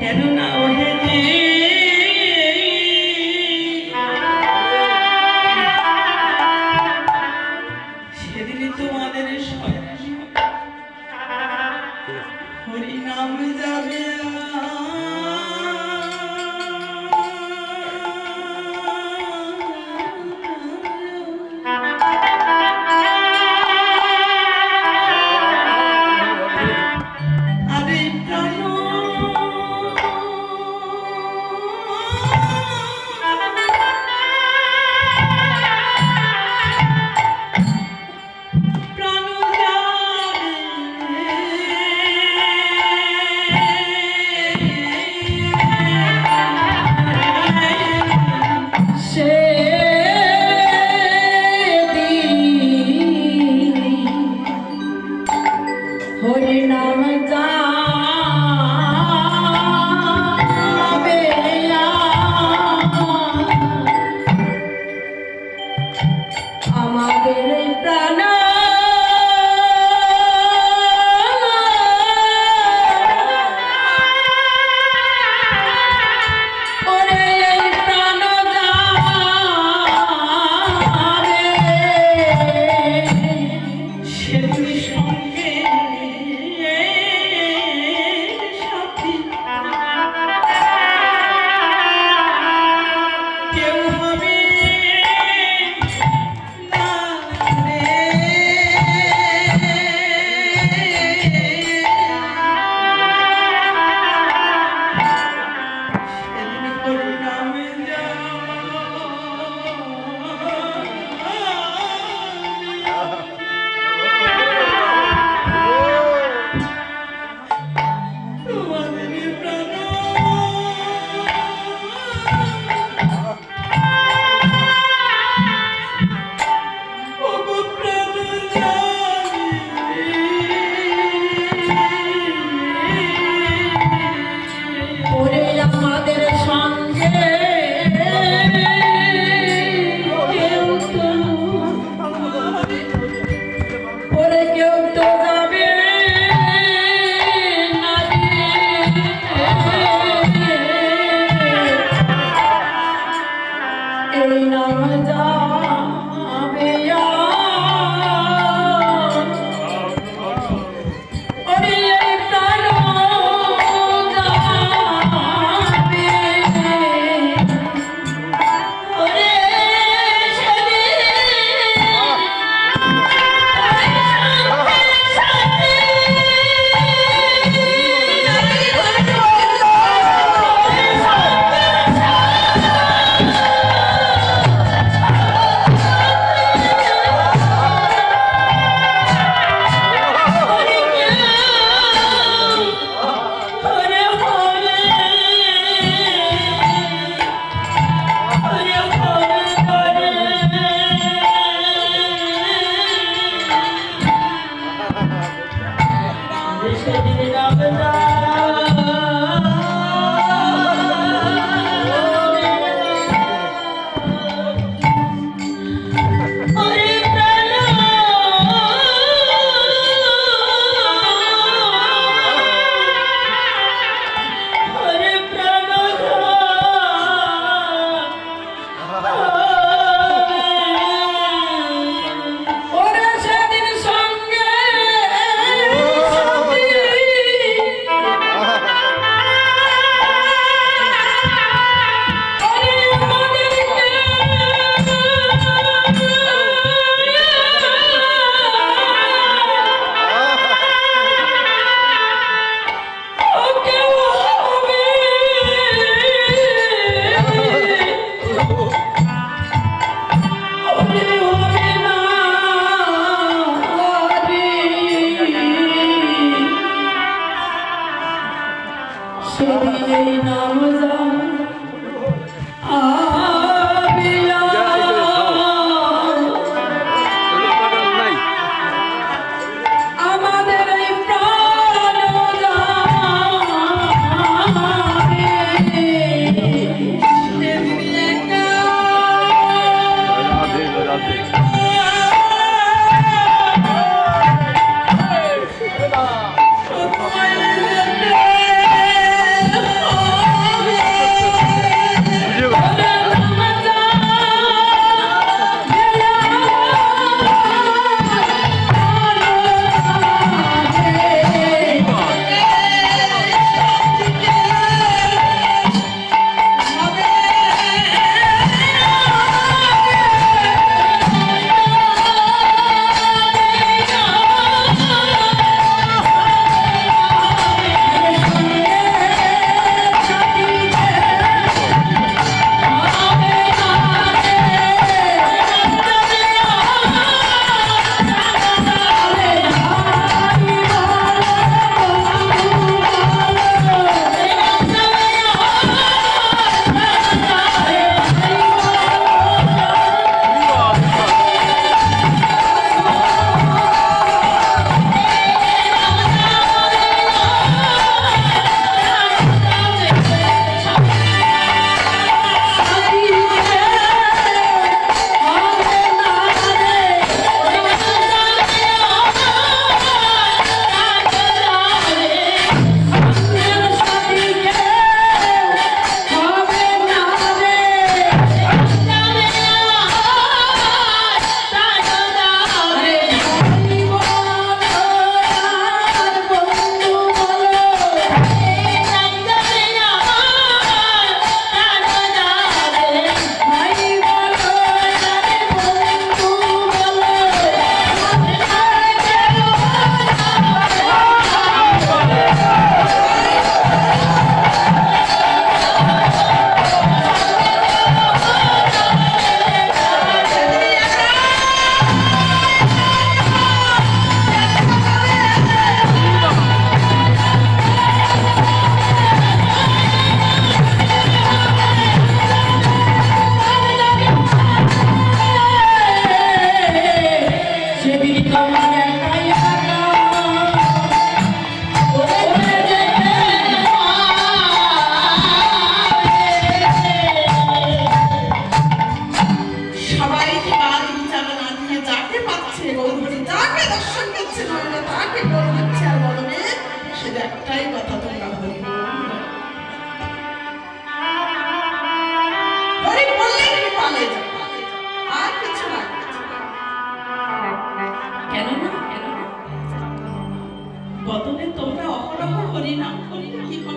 কেননা ওহে যে সেদিন তোমাদের হরিনাম যাবে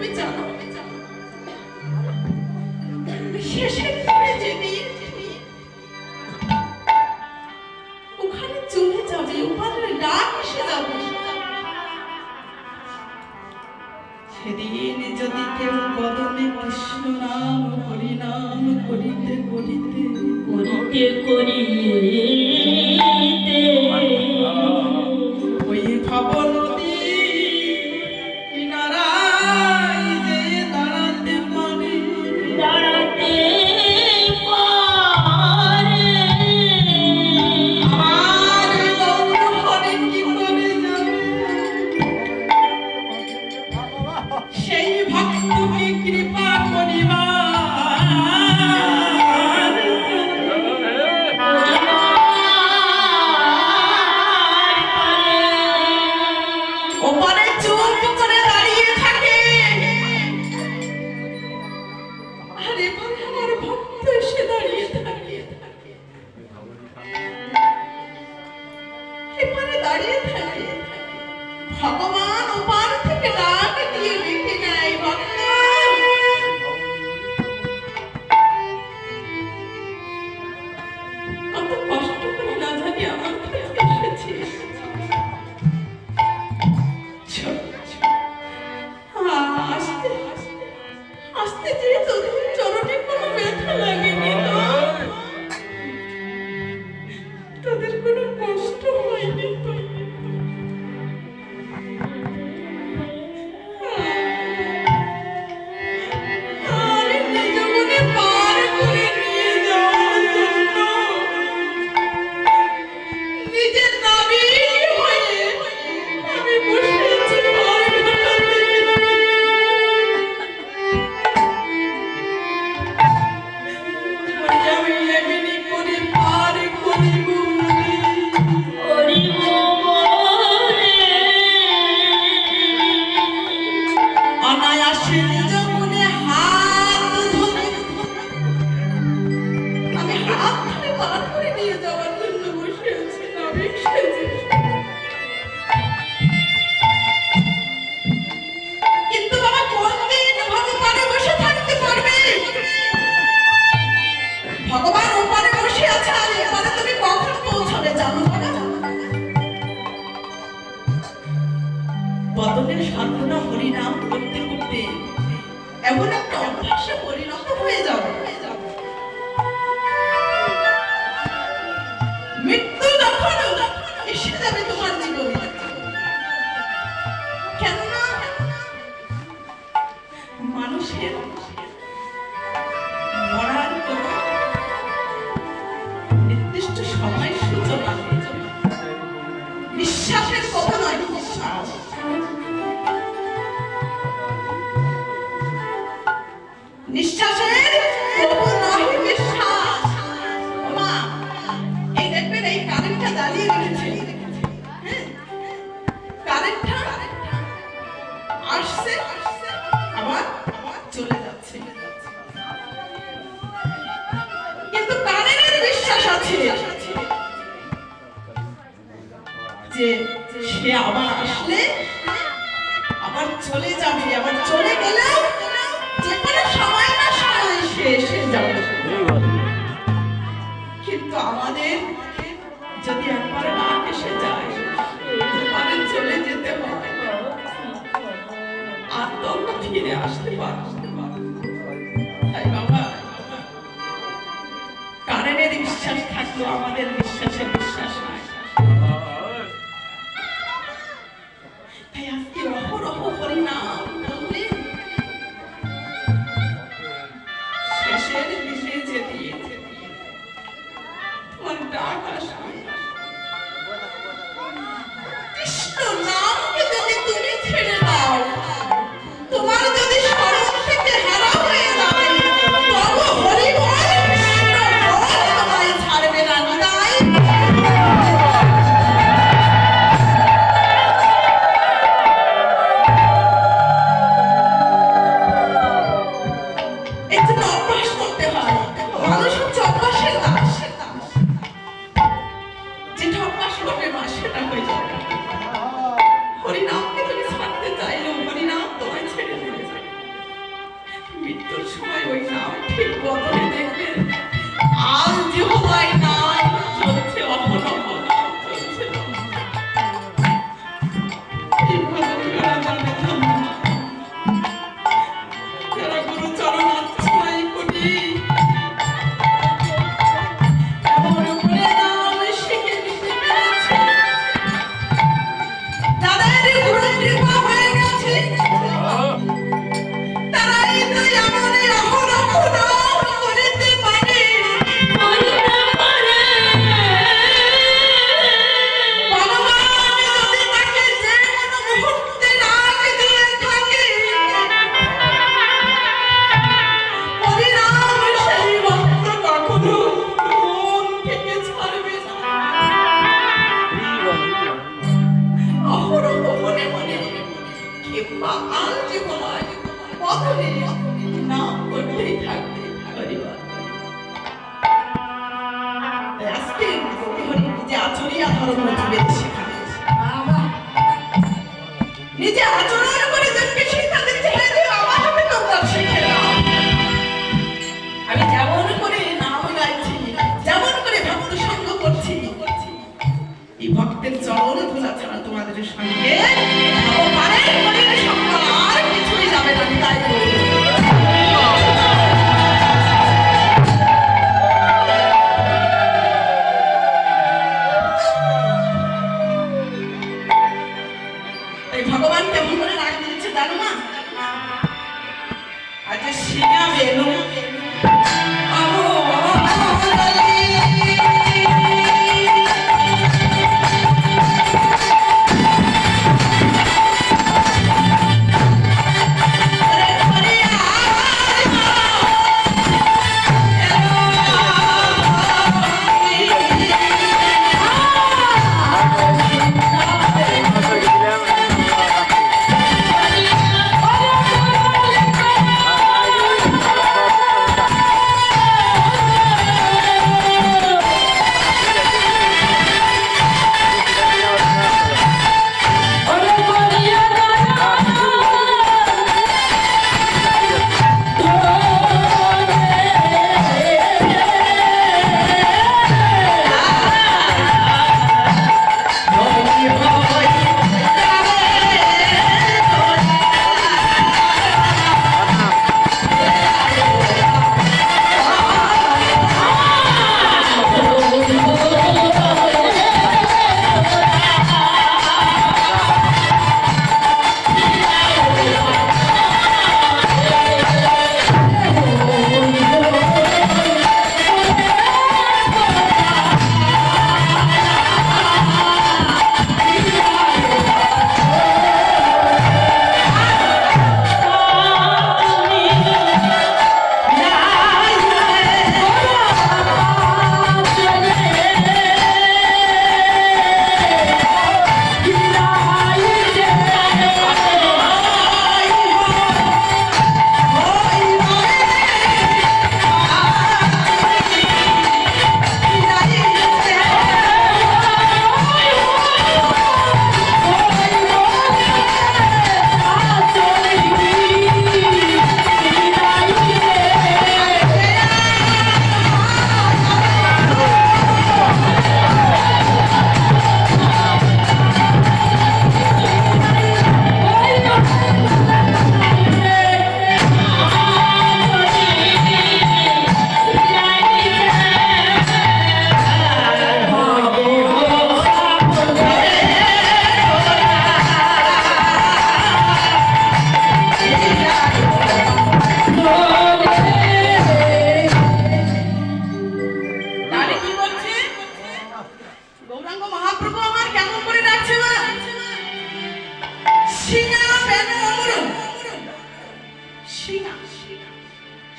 তুমি জানো শেষের দিনে যেদিন ওখানে চলে যাবে, ওখানে ডাক এসে যাবে, সেদিন যদি কেউ বদনে কৃষ্ণ নাম হরি নাম করিতে করিতে করিতে করিতে ওই ভাব নদী কিনারায় যে দাঁড়াতে পারে দাঁড়াতে পারে আমার গৌর হরে কি করে যাবে সেই ভক্তকে কৃপা করিবার ওপারে চুপ করে দাঁড়িয়ে থাকে। আর এবার আমার ভক্ত এসে দাঁড়িয়ে থাকে, এপারে দাঁড়িয়ে থাকে, ভগবান ওপার থেকে ডাক দিয়ে ডেকে নেয়, ভক্ত কত কষ্ট করে না জানি আমার কাছে এসেছিস। আস্তে আস্তে যে তোদের চরণে কোনো ব্যথা লাগেনি তো, তোদের কোনো কষ্ট হয়নি তো। আরে নিজ মনে পার করে নিয়ে যাওয়ার জন্য নিজের দাবি হয়ে আমি বসে আছি পার ঘাটাতে। আমি এমনি করে পার করিব বলে করিব বলে অনায়াসে নিজ মনে হাত ধরে আমি হাত ধরে পার করে নিয়ে যাওয়ার জন্য বসে আছি, নাবিক সেজে। কিন্তু বাবা কোনদিন ভগবানে বসে থাকতে পারবে? ভগবান ওপারে বসে আছে, আর এপারে তুমি কখন পৌঁছাবে জানো না? বদনের সাধনা হরিনাম করতে করতে এমন একটা অভ্যাসে পরিণত হয়ে যাবে, মৃত্যু যখন এসে যাবে তোমার জীবনে। কেননা মানুষের মরার কোনো নির্দিষ্ট সময় সূচনা নেই। বিশ্বাসের কথা নয়, বিশ্বাস নিঃশ্বাসের প্রভু নহে বিশ্বাস। মা এই দেখবেন এই কারেন্টটা জ্বালিয়ে রেখেছে, হ্যাঁ? কারেন্টটা আসছে আবার চলে যাচ্ছে, কিন্তু কারেন্টের বিশ্বাস আছে যে সে আবার আসলে আবার চলে যাবে, আবার চলে গেলেও যে কোনো সময় না সময় সে এসে যাবে। কিন্তু আমাদের যদি একবার না এসে যায়, আমাদের চলে যেতে হয়, আর তো আমরা ফিরে আসতে পারবো না। তাই বাবা কারেন্টের বিশ্বাস থাকলেও আমাদের বিশ্বাসের বিশ্বাস নাই। তাই আজকে অহরহ হরিনাম বললে শেষের দিনে যেদিন তোমার ডাক আসবে, কৃষ্ণ নামকে যদি তুমি ছেড়ে দাও, তোমার যদি স্মরণ থেকে হারা হয়ে যায়, তবু হরি বল কৃষ্ণ বল তোমায় ছাড়বে না, নিতাই। মৃত্যুর সময় ওই নাম ঠিক বদলে দেখবে আল জিহ্বায় নাই চলছে অহরহ নাম চলছে এই ভগবান জানে জানে যারা গুরু চরণ আশ্রয় করি এমন করে নাম শিখে নিতে পেরেছে তাদের গুরু কৃপা হয়ে গেছে তারাই তো এমনই অহরহ নাম করিতে পারে ভগবান যদি তাকে যে কোনো মুহূর্তে ডাক দিয়ে থাকে হরিনাম সেই ভক্ত কখনো মন থেকে ছাড়বে না অহরহ মনে মনে কিংবা আল জীবনায় বদলে নাম করতেই থাকবে হরিবল আজকে হরি নিজে আচরিয়া ধর্ম জীবের শেখাবে নিজে আচরণ করে জনকে শিক্ষা দিচ্ছে যে আমার হাতে তোমরা শিখে নাও আমি যেমন করে নাম গাইছি যেমন করে ভক্ত সঙ্গ করছি এই ভক্তের চরণ ধুলা ছাড়া তোমাদের সঙ্গে ভগবানের মনের সম্মান আর কিছুই যাবে না তাই বলি। এই ভগবান কেমন করে রাগ দিচ্ছে জানো না আজ শিঙা বেনু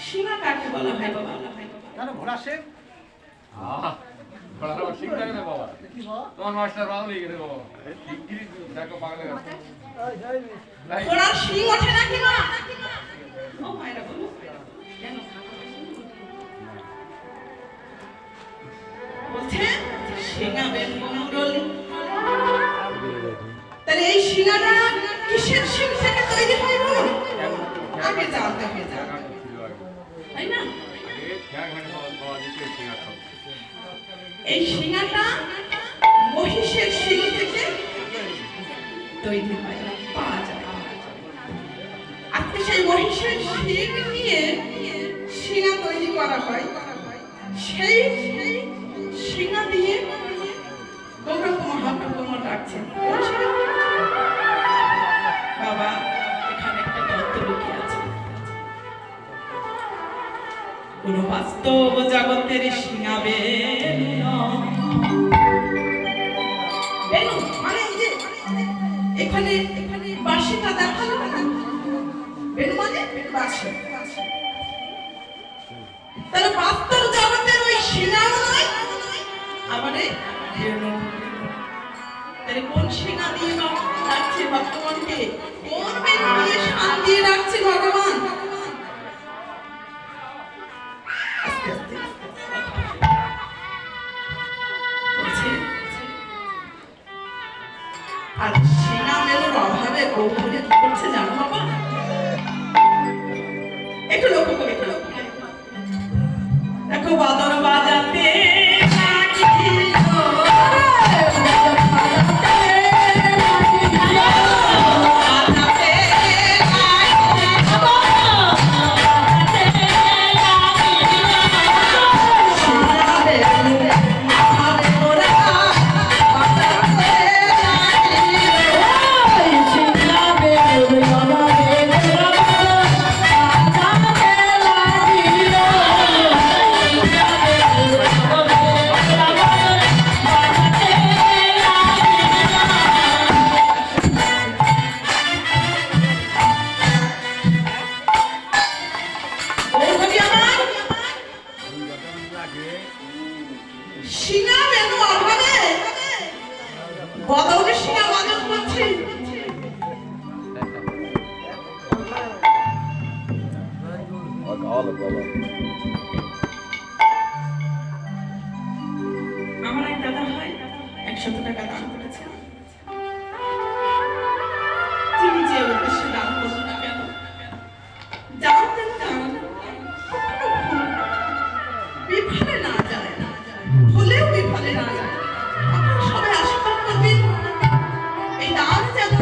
সীমা কাকে বলা হয় বাবা? জানো ঘোড়া শেখ? ঘোড়ার আবার শিং থাকে না বাবা। তোমার মাস্টার ভালো লেগে গেছে বাবা। ডিগ্রি দেখো পাগলের কাছে। ঘোড়ার শিং ওঠে নাকি মা? ও মায়েরা বলো কেন বলছে শিঙা বেন মঙ্গল। তাহলে এই শিঙাটা কিসের শিং থেকে তৈরি হয়? আগে জানতে হবে। তাই না? আগে ঠ্যাং হাঁড়ি পাওয়া যেত সিঙ্গা খাবো। এই শিঙাটা মহিষের শিং থেকে তৈরি হয়, পাওয়া যায়। আজকে সেই মহিষের শিং নিয়ে শিঙা তৈরি করা হয়। সেই শিঙা দিয়ে গৌরব মহাপ্রভু ডাকছেন, বাবা এখানে একটা তত্ত্ব লুকিয়ে আছে। কোন বাস্তব জগতের শিঙা বেনু মানে এই যে এখানে বাঁশিটা দেখালো না, বেনু মানে বাঁশি। তাহলে বাস্তব জগতের ওই শিঙা নয়, আবার বেনু। তাহলে কোন শিঙা দিয়ে ডাকছে ভগবানকে, কোন বেনু দিয়ে শান দিয়ে ডাকছে ভগবান? আর শিঙা বেনুর অভাবে গৌরী কি করছে জানো বাবা? একটু লক্ষ্য করে দেখো, বাদর বাজাতে শিঙা বেনু অভাবে বদলের শিঙা বাদল করছে। আমার এক দাদা হয় 100 টাকা দান করেছে। তিনি যে উদ্দেশ্যে দান করলেন না কেন, জানতেন না বিফলে না যায়, ভুলেও বিফলে না যায়। আপনারা সবাই আশীর্বাদ করবেন এই দান যেন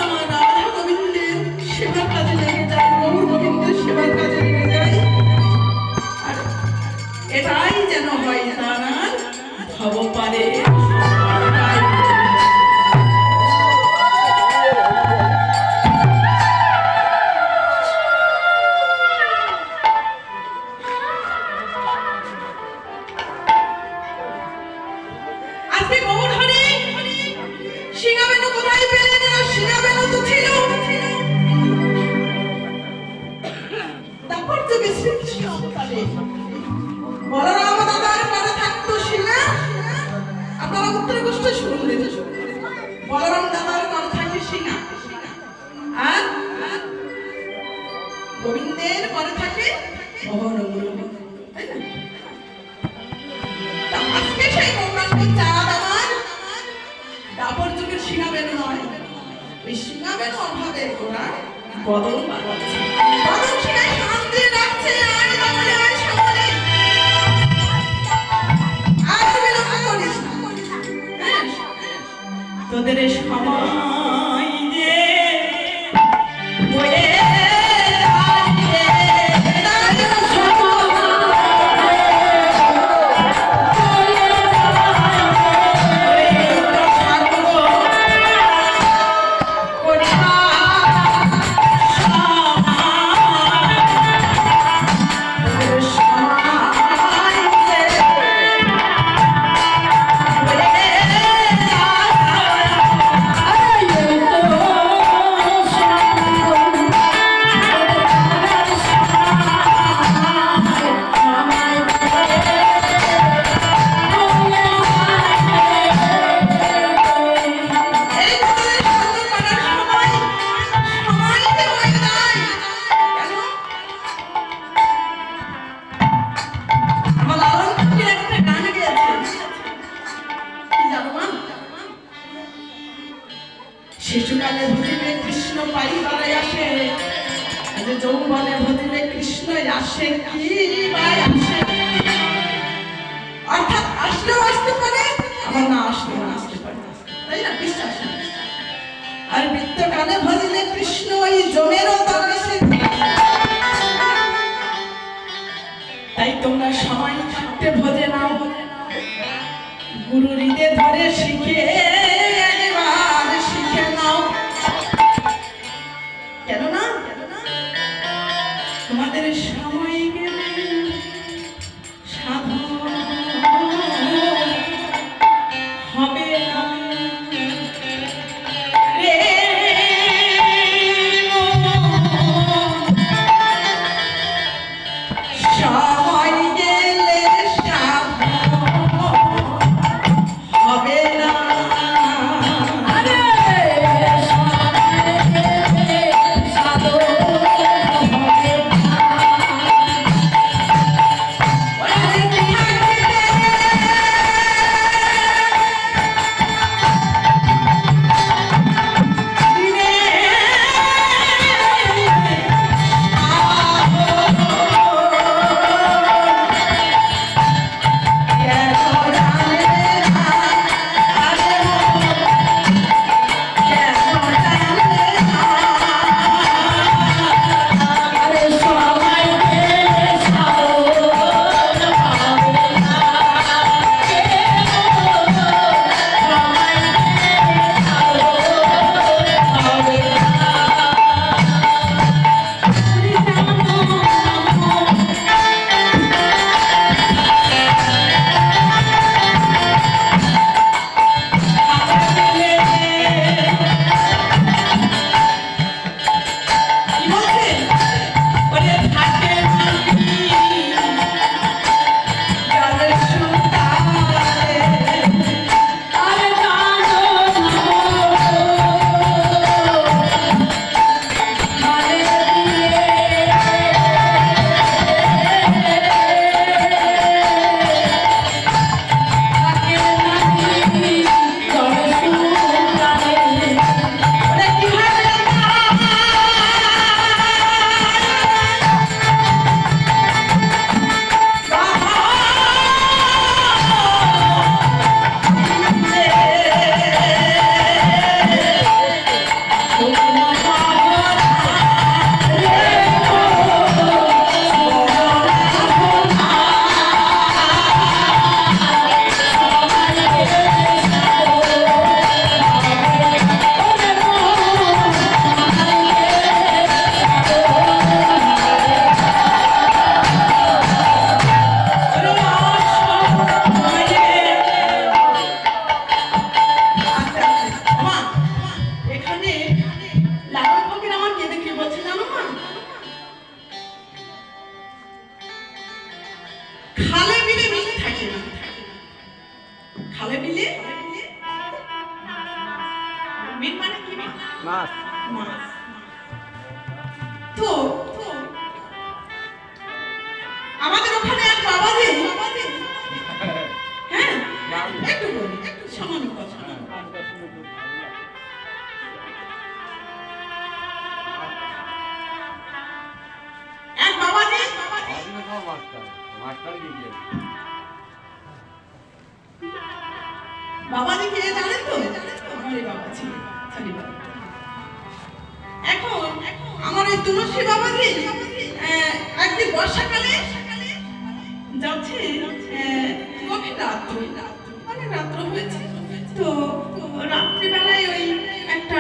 আমার রাধা গোবিন্দের সেবার কাজে লেগে যায়, গৌর গোবিন্দের সেবার কাজে লেগে যায়। আর এটাই যেন হয় তার ভব পারে আজকে গৌর হরি শিঙা বেনু কোথায় পেলেন? শিঙা বেনু তো ছিল তারপর যুগে শ্রীকৃষ্ণ অবতারে বলরাম দাদার ঘরে থাকতো শিঙা। আপনারা উত্তর গোষ্ঠী শুনলেন, বলরাম দাদার ঘরে থাকে শিঙা, আর গোবিন্দের ঘরে থাকে মোহন মুরলী, তাই না? আজকে সেই গৌরাঙ্গের চাঁদ আমার দাপর যুগের শিঙা বেনু নয়, ওই শিঙা বেনু অভাবে ওরা বদল বানাচ্ছে, বদল শিঙায় শান দিয়ে ডাকছে। আর তাহলে আর সামনে আর বিলম্ব করিস না, তোদের সময় যে বয়ে Hey! আজ যৌবনে ভজিলে কৃষ্ণ আসে কি ভাই আসে, অর্থাৎ আসলেও আসতে পারে আবার না আসলেও আসতে পারে, তাই না? বিশ্বাস নেই। আর বৃত্তকালে ভজিলে কৃষ্ণ ওই জমেরও তবে সে, তাই তোমরা সময় থাকতে ভজে নাও, গুরু হৃদে ধরে শিখে একবার শিখে নাও। কেননা তোমাদের সময় গেলে সাধন হবে না রে সময় গেলে সাধন হবে না। খালে বিলে মিল থাকে না, খালে বিলে মিল মানে কি? মাছ। মাছ। তো আমাদের ওখানে এক বাবাজি, হ্যাঁ একটু বলি, একটু সামান্য কথা। এক বাবাজি বাবাজি কে জানেন তো? আমার বাবা ছিল এখন আমার এই তুলসী বাবাজি একদিন বর্ষাকালে যাচ্ছে, গভীর রাত্র, মানে রাত্র হয়েছে, তো রাত্রিবেলায় ওই একটা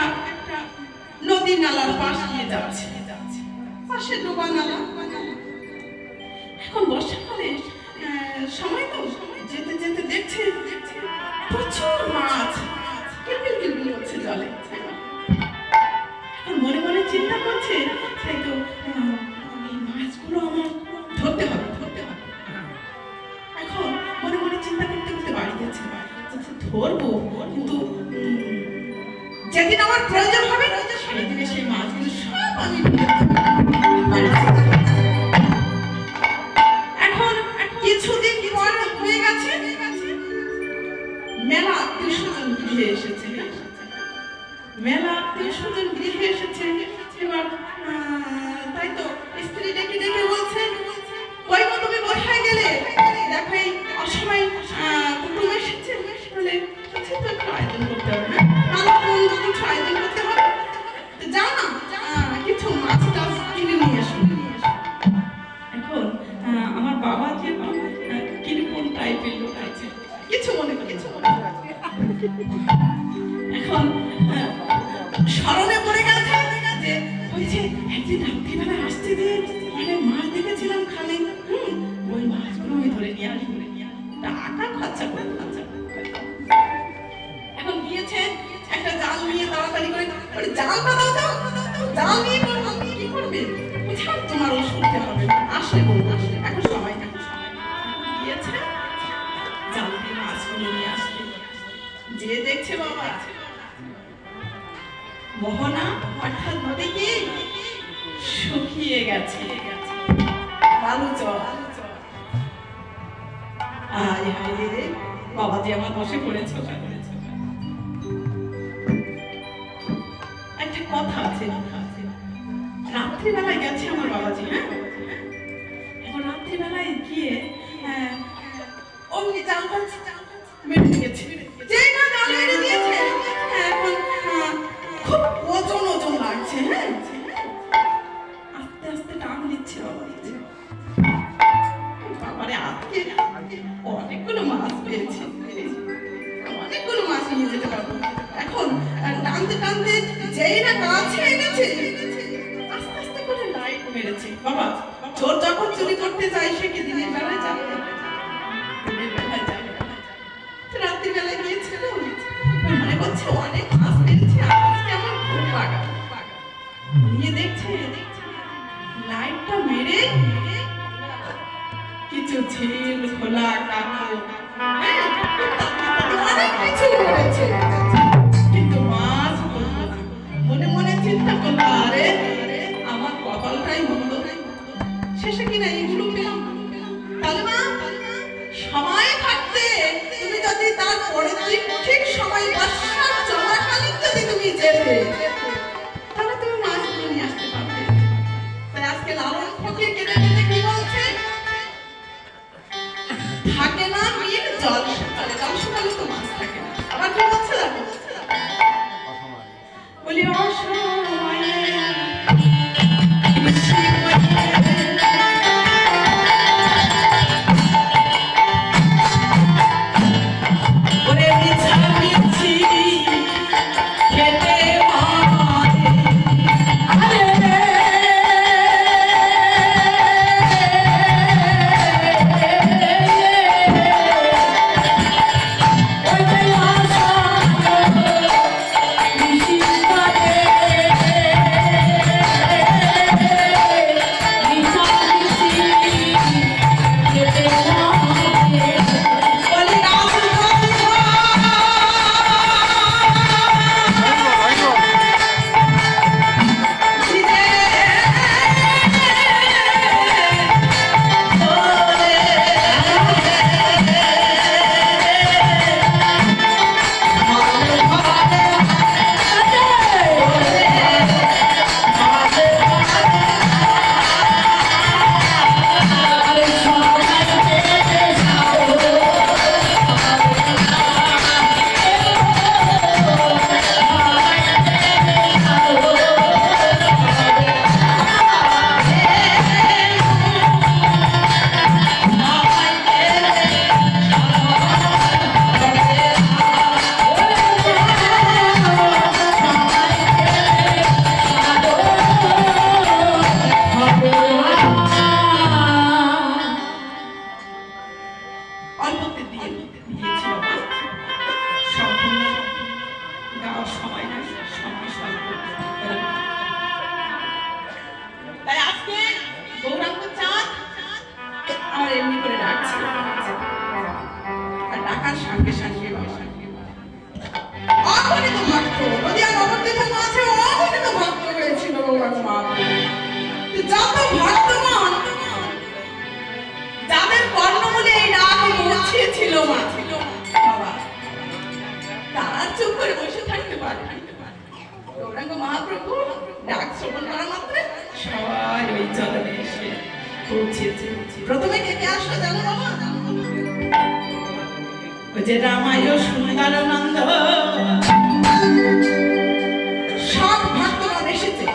নদী নালার পাশ দিয়ে যাচ্ছে, পাশে ডোবা নালা। এখন বর্ষাকালে সময় তো যেতে যেতে দেখছে প্রচুর মাছ কিলবিল কিলবিল হচ্ছে জলে। এখন মনে মনে চিন্তা করছে, তাই তো এই মাছগুলো আমার ধরতে হবে, ধরতে হবে। এখন মনে মনে চিন্তা করতে করতে বাড়ি যাচ্ছে, ধরবো, কিন্তু যেদিন আমার প্রয়োজন হবে সেদিনে সেই মাছগুলো সব আমি এখন কিছুদিন পর হয়ে গেছে, মেলা আত্মীয়-স্বজন গৃহে এসেছে, মেলা আত্মীয়-স্বজন গৃহে এসেছে। এবার তাই তাই তো স্ত্রী ডেকে ডেকে বলছে, কই গো তুমি বসায় গেলে? দেখো এই অসময় কুটুম এসেছে, বলে কিছু তো একটু আয়োজন করতে হবে না, ভালো মন্দ কিছু আয়োজন করতে হবে, তো যাও না কিছু মাছ টাছ কিনে নিয়ে এসো। এখন আমার বাবা যে কিরকম টাইপের লোক আছে, কিছু মনে করে এখন স্মরণে পড়ে গেছে যে বলছে একদিন রাত্রিবেলা আসতে দিয়ে মানে মাছ দেখেছিলাম খালে, ওই মাছগুলো আমি ধরে নিয়ে আসি, টাকা খরচা করে এখন গিয়েছে একটা জাল নিয়ে তাড়াতাড়ি করে, বলে জালটা দাও দাও, জাল নিয়ে কি করবে? তোমার ওষুধ দিতে হবে, আসলে বলবো আসলে এখন সবাই গিয়েছে জাল দিয়ে মাছগুলো নিয়ে আসলে যে দেখছে বাবা মোহনা অর্থাৎ নদী কি শুকিয়ে গেছে, বালু চর। আয় হায় রে বাবা যে আমার বসে পড়েছে। একটা কথা আছে, রাত্রিবেলায় গেছে আমার বাবাজি, হ্যাঁ এখন রাত্রিবেলায় গিয়ে অমনি জাল মেরে দিয়েছে, যেই না জাল মেরে দিয়েছে এখন খুব ওজন ওজন লাগছে, হ্যাঁ আস্তে আস্তে টান দিচ্ছে বাবারে আজকে অনেকগুলো মাছ পেয়েছে, অনেকগুলো মাছ নিয়ে যেতে পারবো। এখন টানতে টানতে যেই না কাছে এনেছে আস্তে আস্তে করে লাইট মেরেছে। বাবা চোর যখন চুরি করতে যায় সে কি দিনের বেলায় যাবে? রাত্রিবেলায় গিয়েছিল, মনে করছে অনেক মাছ পেয়েছে, আজকে আমার খুব লাগা নিয়ে দেখছে লাইটটা মেরে কিছু ঝিল খোলা কাকড় অনেক কিছু মেরেছে, কিন্তু মাছ মনে মনে চিন্তা করলো আরে আমার কপালটাই মন্দ, শেষে কিনা এইগুলো পেলাম। তাহলে মা সময় থাকতে তুমি যদি তার পরের দিন ঠিক সময় বর্ষা চলাকালীন যদি তুমি যেতে তাহলে তুমি মাছগুলো নিয়ে আসতে পারবে। তাই আজকে লালন ফকির কেঁদে কেঁদে কি বলছে, থাকে না মিল জল শুকালে, জল শুকালে তো মাছ থাকে না। আবার কি বলছে দেখো, বলি অসময়ে গৌরাঙ্গ মহাপ্রভু ডাক শ্রবণ করা মাত্র সবাই ওই পৌঁছেছে। প্রথমে কে কে আসলো জানো বাবা? ওই যে রামায় সুন্দরানন্দ সব ভক্তগণ এসেছে।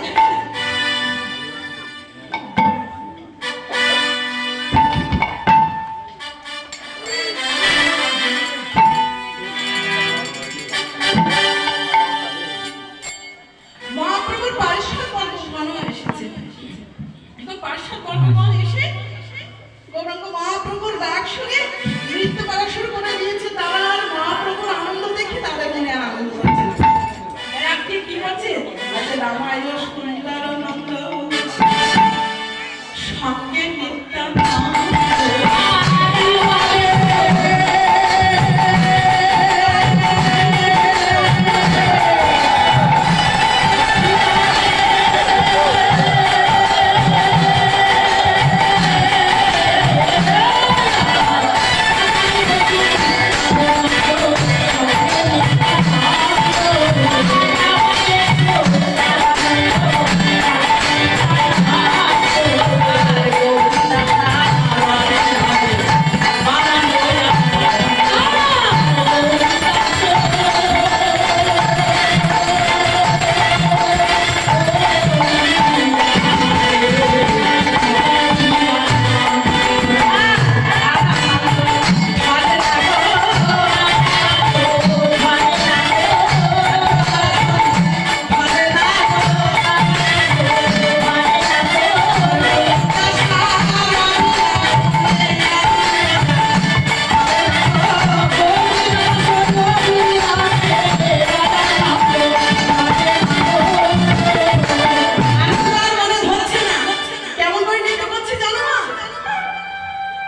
মহাপ্রভুর পারিষদ বর্গগণ এসেছে। এখন পারিষদ বর্গগণ এসে গৌরাঙ্গ মহাপ্রভুর ডাক শুনে নৃত্য করা শুরু করে দিয়েছে। তারা আর মহাপ্রভুর আনন্দ দেখে তাদের মনে আনন্দ হচ্ছে। একটি কি হচ্ছে? রামায় সুন্দরানন্দ সঙ্গে নিত্যানন্দ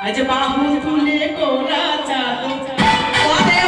আজ বাহু তুলে কোরা চাঁদ পরে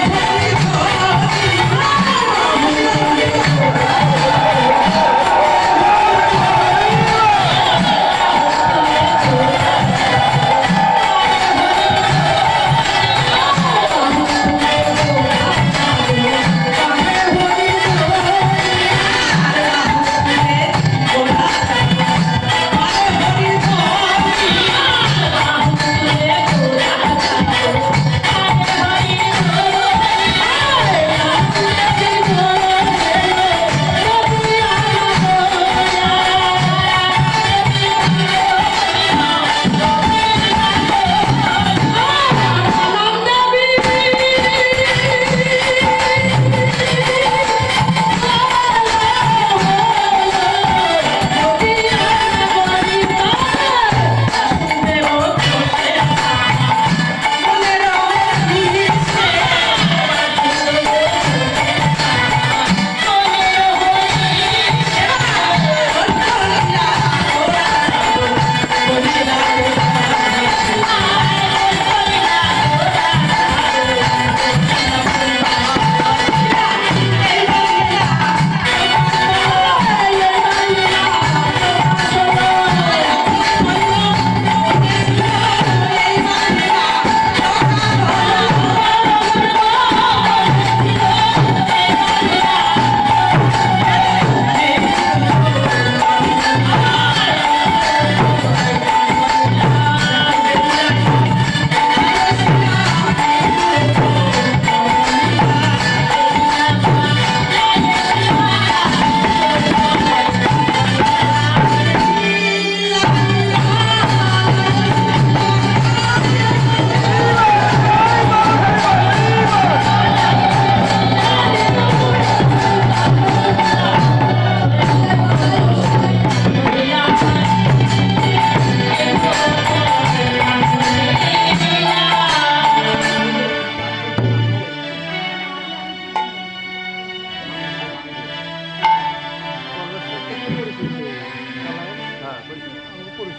হরি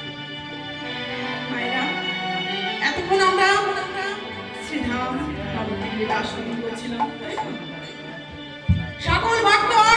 এতক্ষণ আমরা শ্রীধাম নবদ্বীপে দর্শন করছিলাম।